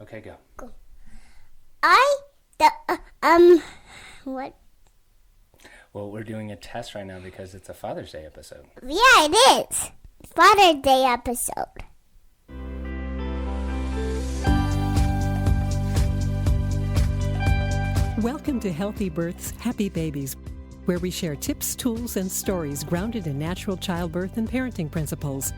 Okay, go. What? Well, we're doing a test right now because it's a Father's Day episode. Yeah, it is. Father's Day episode. Welcome to Healthy Births, Happy Babies, where we share tips, tools, and stories grounded in natural childbirth and parenting principles,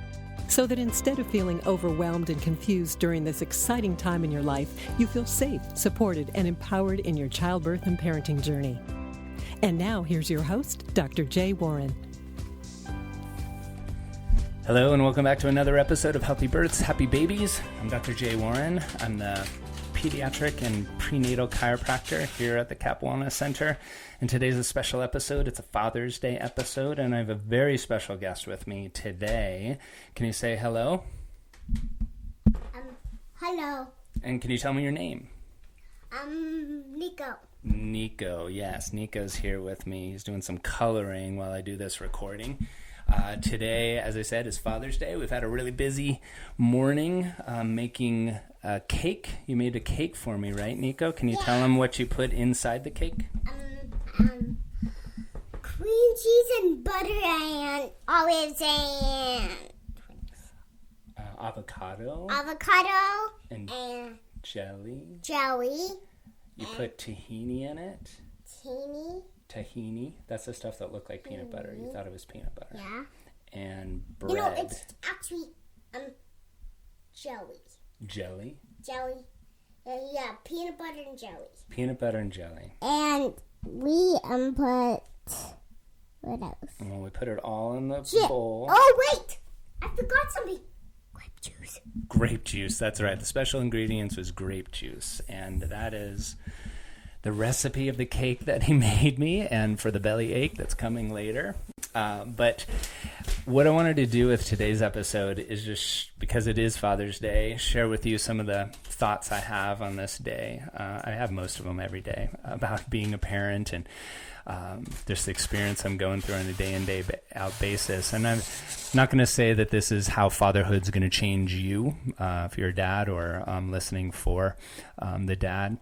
so that instead of feeling overwhelmed and confused during this exciting time in your life, you feel safe, supported, and empowered in your childbirth and parenting journey. And now, here's your host, Dr. Jay Warren. Hello, and welcome back to another episode of Healthy Births, Happy Babies. I'm Dr. Jay Warren. I'm the pediatric and prenatal chiropractor here at the CAP Wellness Center. And today's a special episode. It's a Father's Day episode, and I have a very special guest with me today. Can you say hello? Hello. And can you tell me your name? Niko. Niko, yes. Niko's here with me. He's doing some coloring while I do this recording. Today, as I said, is Father's Day. We've had a really busy morning making a cake. You made a cake for me, right, Niko? Can you tell them what you put inside the cake? Cream cheese and butter and olives and Avocado and jelly. You put tahini in it. Tahini. That's the stuff that looked like peanut butter. You thought it was peanut butter. Yeah. And bread. You know, it's actually jelly. Jelly? Jelly. Yeah, peanut butter and jelly. Peanut butter and jelly. And we put what else? Well, we put it all in the bowl. Oh, wait! I forgot something. Grape juice. Grape juice, that's right. The special ingredients was grape juice. And that is the recipe of the cake that he made me, and for the belly ache that's coming later. But what I wanted to do with today's episode is just, because it is Father's Day, share with you some of the thoughts I have on this day. I have most of them every day about being a parent and just the experience I'm going through on a day-in, day-out basis. And I'm not going to say that this is how fatherhood's going to change you, if you're a dad or listening for the dad.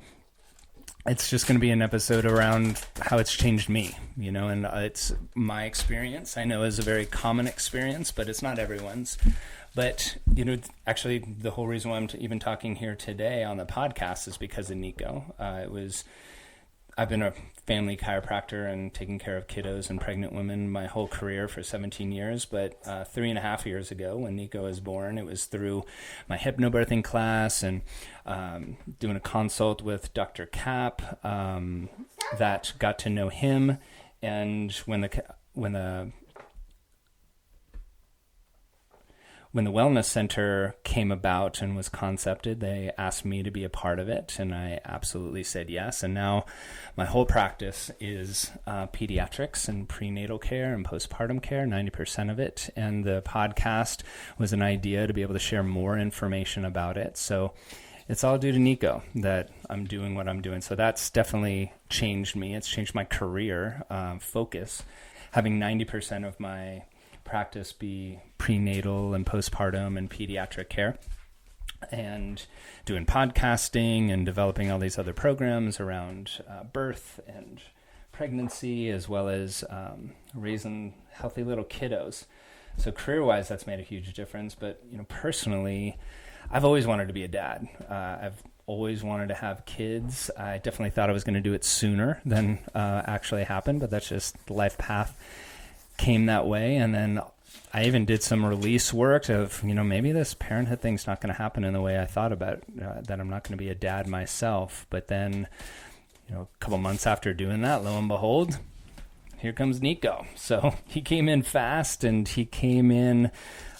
It's just going to be an episode around how it's changed me, and it's my experience. I know is a very common experience, but it's not everyone's. But, actually the whole reason why I'm even talking here today on the podcast is because of Niko. I've been a family chiropractor and taking care of kiddos and pregnant women my whole career for 17 years. But 3.5 years ago when Niko was born, it was through my hypnobirthing class and doing a consult with Dr. Cap that got to know him. And when the Wellness Center came about and was concepted, they asked me to be a part of it, and I absolutely said yes. And now my whole practice is pediatrics and prenatal care and postpartum care, 90% of it. And the podcast was an idea to be able to share more information about it. So it's all due to Niko that I'm doing what I'm doing. So that's definitely changed me. It's changed my career focus, having 90% of my practice be prenatal and postpartum and pediatric care, and doing podcasting and developing all these other programs around birth and pregnancy, as well as raising healthy little kiddos. So career-wise, that's made a huge difference. But personally, I've always wanted to be a dad. I've always wanted to have kids. I definitely thought I was going to do it sooner than actually happened, but that's just the life path came that way. And then I even did some release work of, maybe this parenthood thing's not going to happen in the way I thought about, that I'm not going to be a dad myself. But then, a couple months after doing that, lo and behold, here comes Niko. So he came in fast, and he came in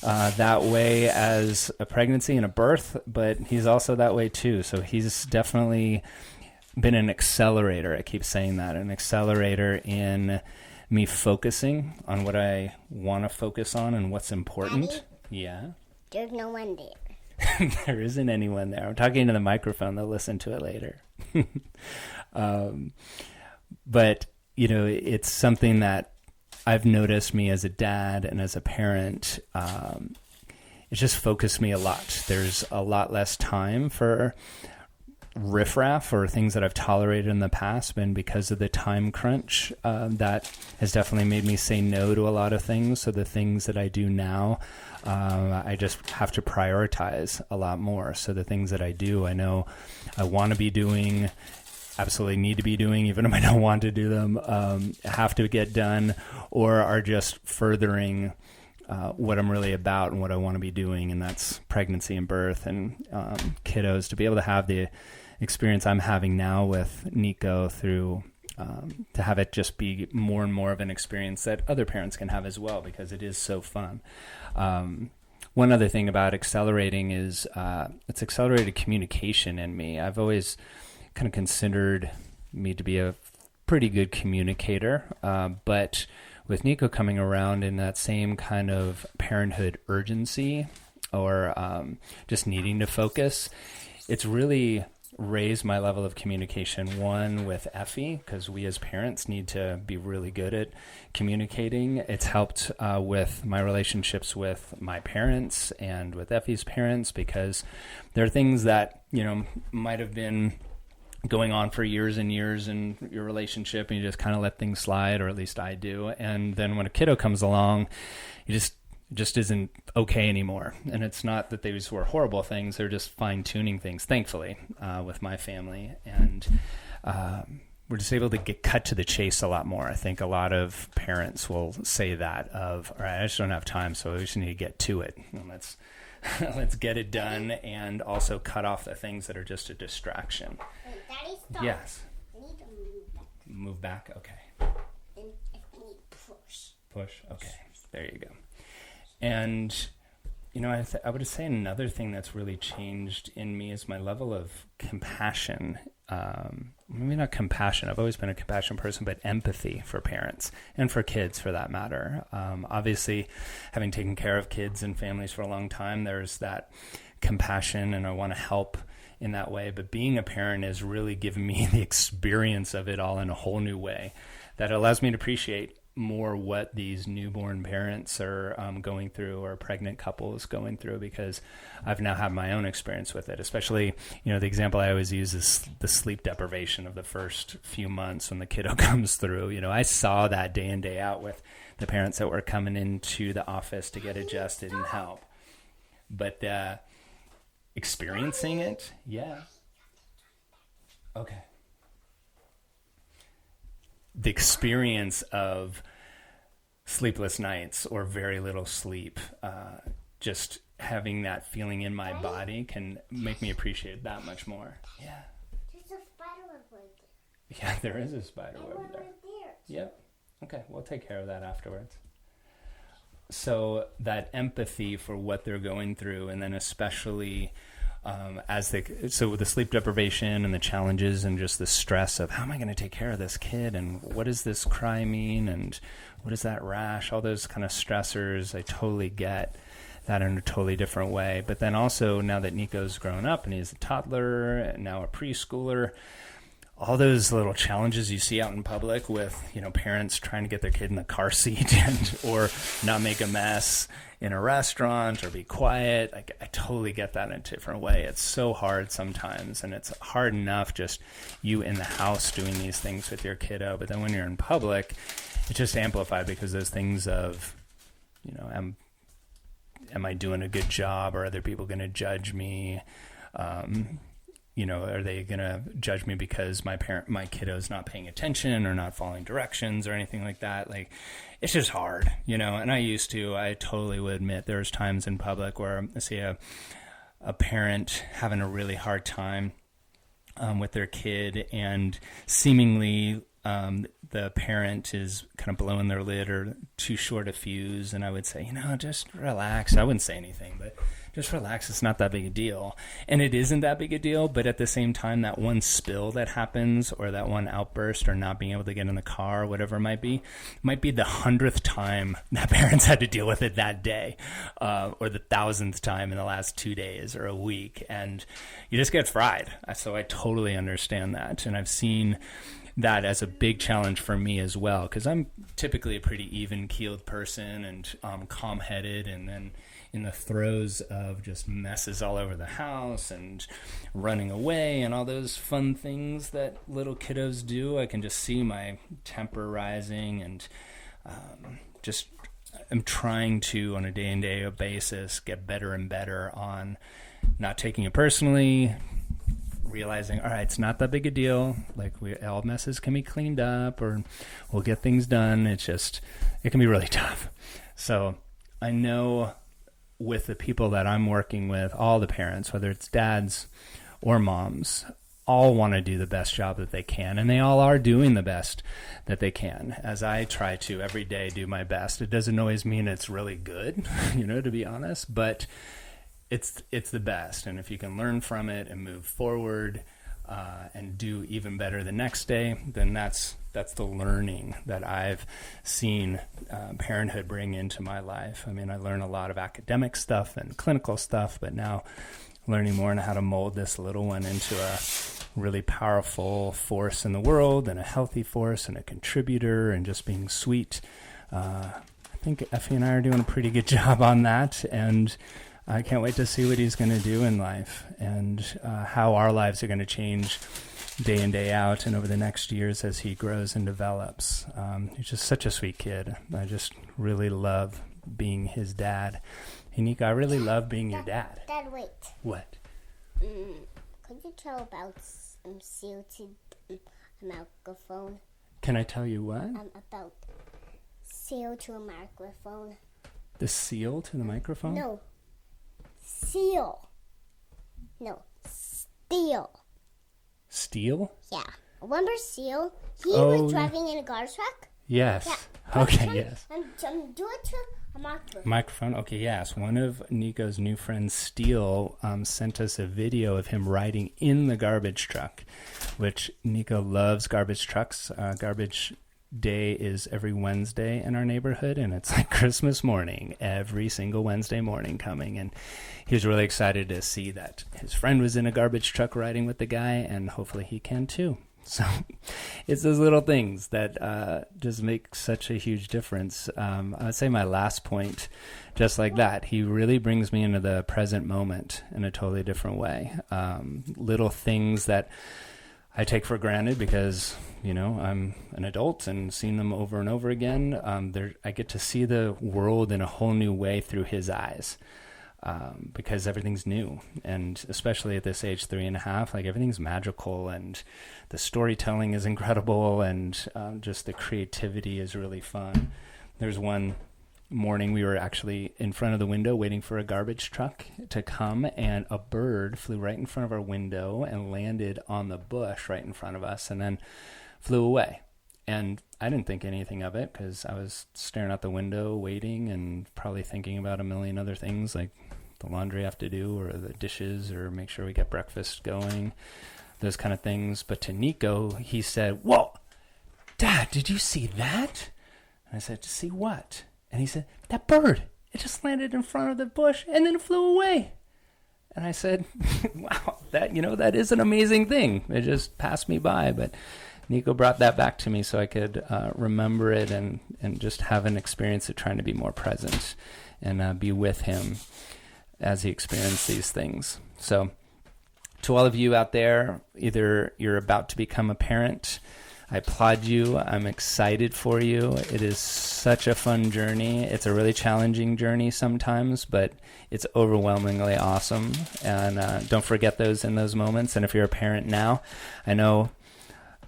that way as a pregnancy and a birth, but he's also that way too. So he's definitely been an accelerator. I keep saying that, an accelerator in me focusing on what I want to focus on and what's important. Daddy, yeah. There's no one there. There isn't anyone there. I'm talking to the microphone. They'll listen to it later. But, it's something that I've noticed me as a dad and as a parent it just focused me a lot. There's a lot less time for riffraff or things that I've tolerated in the past, and because of the time crunch, that has definitely made me say no to a lot of things. So the things that I do now, I just have to prioritize a lot more. So the things that I do, I know I want to be doing, absolutely need to be doing, even if I don't want to do them, have to get done, or are just furthering what I'm really about and what I want to be doing, and that's pregnancy and birth and kiddos. To be able to have the experience I'm having now with Niko through, to have it just be more and more of an experience that other parents can have as well, because it is so fun. One other thing about accelerating is it's accelerated communication in me. I've always kind of considered me to be a pretty good communicator, but with Niko coming around in that same kind of parenthood urgency or just needing to focus, it's really raised my level of communication, one with Effie, because we as parents need to be really good at communicating. It's helped with my relationships with my parents and with Effie's parents, because there are things that, you know, might have been going on for years and years in your relationship, and you just kind of let things slide, or at least I do. And then when a kiddo comes along, you just isn't okay anymore. And it's not that these were horrible things, they're just fine-tuning things, thankfully, with my family. And we're just able to get cut to the chase a lot more. I think a lot of parents will say that of, all right, I just don't have time, so we just need to get to it. And let's get it done, and also cut off the things that are just a distraction. Daddy, stop. Yes. I need to move back. Move back? Okay. And I need push. Push? Okay. There you go. And, you know, I would say another thing that's really changed in me is my level of compassion. Maybe not compassion. I've always been a compassion person, but empathy for parents and for kids, for that matter. Obviously, having taken care of kids and families for a long time, there's that compassion, and I want to help in that way. But being a parent has really given me the experience of it all in a whole new way that allows me to appreciate more what these newborn parents are going through, or pregnant couples going through, because I've now had my own experience with it. Especially, you know, the example I always use is the sleep deprivation of the first few months when the kiddo comes through. You know, I saw that day in, day out with the parents that were coming into the office to get adjusted and help. But experiencing it, yeah. Okay. The experience of sleepless nights or very little sleep, just having that feeling in my body can make me appreciate it that much more. Yeah. There's a spider web right there. Yeah, there is a spider web Right there. there. Yep. Okay, we'll take care of that afterwards. So that empathy for what they're going through, and then especially so with the sleep deprivation and the challenges and just the stress of how am I going to take care of this kid, and what does this cry mean, and what is that rash, all those kind of stressors, I totally get that in a totally different way. But then also, now that Niko's grown up and he's a toddler and now a preschooler, all those little challenges you see out in public with, you know, parents trying to get their kid in the car seat or not make a mess in a restaurant or be quiet. I totally get that in a different way. It's so hard sometimes, and it's hard enough just you in the house doing these things with your kiddo. But then when you're in public, it's just amplified because those things of, you know, am I doing a good job? Or are other people going to judge me? You know, are they going to judge me because my kiddo's not paying attention or not following directions or anything like that? Like, it's just hard, you know. And I totally would admit there's times in public where I see a parent having a really hard time with their kid, and seemingly the parent is kind of blowing their lid or too short a fuse. And I would say, you know, just relax. I wouldn't say anything, but just relax. It's not that big a deal. And it isn't that big a deal. But at the same time, that one spill that happens, or that one outburst, or not being able to get in the car, whatever it might be the 100th time that parents had to deal with it that day, or the 1,000th time in the last 2 days or a week. And you just get fried. So I totally understand that. And I've seen that as a big challenge for me as well, because I'm typically a pretty even-keeled person and calm-headed, and then, in the throes of just messes all over the house and running away and all those fun things that little kiddos do, I can just see my temper rising, and just I'm trying to, on a day-to-day basis, get better and better on not taking it personally, realizing, all right, it's not that big a deal. Like, all messes can be cleaned up, or we'll get things done. It's just, it can be really tough. So I know with the people that I'm working with, all the parents, whether it's dads or moms, all want to do the best job that they can, and they all are doing the best that they can, as I try to every day do my best. It doesn't always mean it's really good, to be honest, but it's the best. And if you can learn from it and move forward and do even better the next day, then that's the learning that I've seen parenthood bring into my life. I mean, I learn a lot of academic stuff and clinical stuff, but now learning more on how to mold this little one into a really powerful force in the world, and a healthy force, and a contributor, and just being sweet. I think Effie and I are doing a pretty good job on that, and I can't wait to see what he's going to do in life, and how our lives are going to change day in, day out, and over the next years as he grows and develops. He's just such a sweet kid. I just really love being his dad. Hey, Niko, I really love being your dad. Dad, wait. What? Could you tell about seal to a microphone? Can I tell you what? About seal to a microphone. The seal to the microphone? No. Seal. No. Steel. Steel? Yeah. Remember Seal? He was driving in a garbage truck? Yes. Yeah. Okay, yes. Do it to a microphone. Microphone? Okay, yes. One of Niko's new friends, Steele, sent us a video of him riding in the garbage truck, which Niko loves garbage trucks. Garbage day is every Wednesday in our neighborhood, and it's like Christmas morning, every single Wednesday morning coming. And he was really excited to see that his friend was in a garbage truck riding with the guy, and hopefully he can too. So it's those little things that just make such a huge difference. I would say my last point, just like that, he really brings me into the present moment in a totally different way. Little things that I take for granted because, I'm an adult and seen them over and over again. I get to see the world in a whole new way through his eyes. Because everything's new, and especially at this age, 3.5, like, everything's magical, and the storytelling is incredible, and just the creativity is really fun. There's one morning we were actually in front of the window waiting for a garbage truck to come, and a bird flew right in front of our window and landed on the bush right in front of us, and then flew away. And I didn't think anything of it because I was staring out the window waiting and probably thinking about a million other things, like the laundry I have to do, or the dishes, or make sure we get breakfast going, those kind of things. But to Niko, he said, "Whoa, Dad, did you see that?" And I said, "See what?" And he said, "That bird, it just landed in front of the bush and then it flew away." And I said, "Wow, that is an amazing thing. It just passed me by." But Niko brought that back to me so I could remember it and just have an experience of trying to be more present and be with him as he experienced these things. So to all of you out there, either you're about to become a parent, I applaud you. I'm excited for you. It is such a fun journey. It's a really challenging journey sometimes, but it's overwhelmingly awesome. And don't forget those in those moments. And if you're a parent now, I know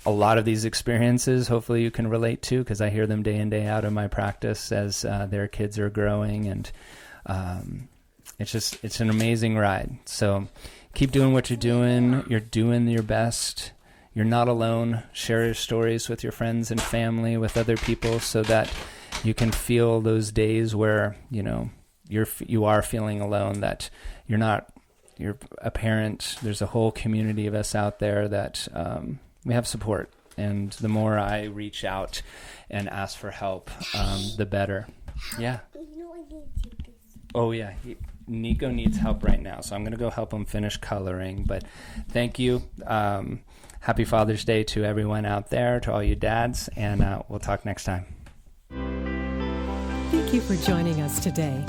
a lot of these experiences, hopefully you can relate to, because I hear them day in, day out in my practice as their kids are growing. And it's an amazing ride. So keep doing what you're doing. You're doing your best. You're not alone. Share your stories with your friends and family, with other people, so that you can feel those days where, you are feeling alone, that you're a parent. There's a whole community of us out there that we have support. And the more I reach out and ask for help, the better. Yeah. Oh, yeah. Niko needs help right now, so I'm going to go help him finish coloring. But thank you. Happy Father's Day to everyone out there, to all you dads, and we'll talk next time. Thank you for joining us today.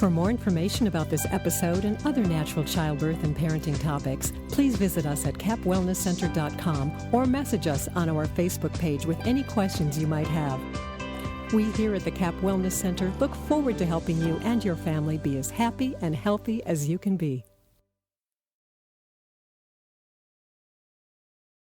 For more information about this episode and other natural childbirth and parenting topics, please visit us at capwellnesscenter.com or message us on our Facebook page with any questions you might have. We here at the Cap Wellness Center look forward to helping you and your family be as happy and healthy as you can be.